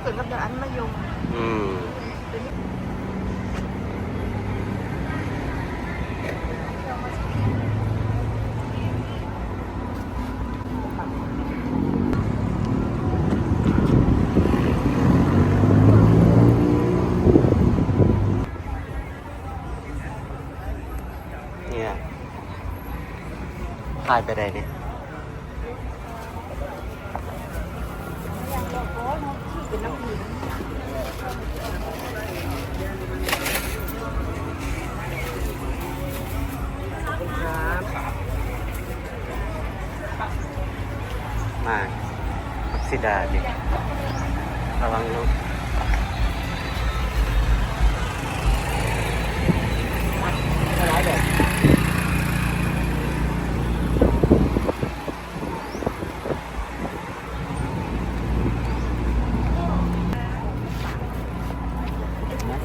เกิดกับอย่างอันมะยมเนี่ยขายไปได้เนี่ยมาพักซิดาดิระวังลูก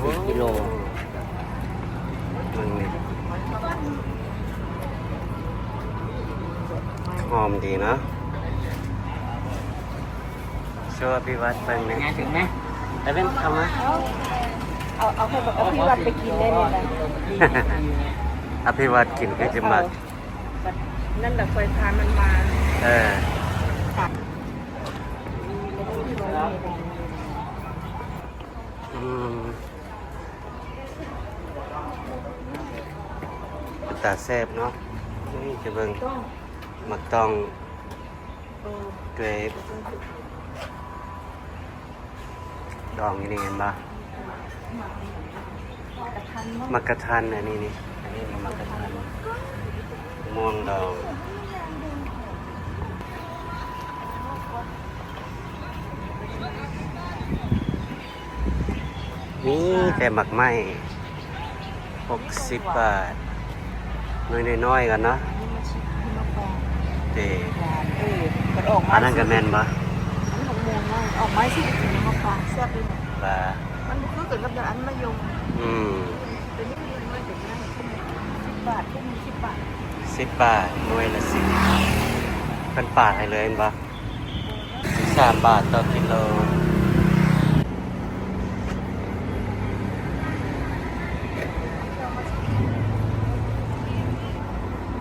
10 กิโลมึงนี่หอมดีเนาะช่วยพี่วัดไปไหมถึงไหมไปเป็นทำไหมเอาให้แบบพี่วัดไปกินได้เลยนะอภิวัตกินก็จะมักนั่นแหละไฟฟ้ามันมาตาแซ่บเนาะนี่จะเบิ่งมักต้องเกรฟดองนี่เห็นปะมักกะทันอันนี้นี่มักกะทันม่วงดองนี่แต่หมักไหม้60 บาทน้อยๆกันเนาะเด็อันนั้นก็แม่นปะออกไม้สิถึงมะพร้าวแซ่บเลยปลามันคือเกิดกับอย่างอันมะยมเป็นนี่มันไม่ถึงนะ10 บาทก็มี10 บาท10 บาทหน่วยละ10เป็นปาดให้เลยเห็นปะ13 บาทต่อกิโล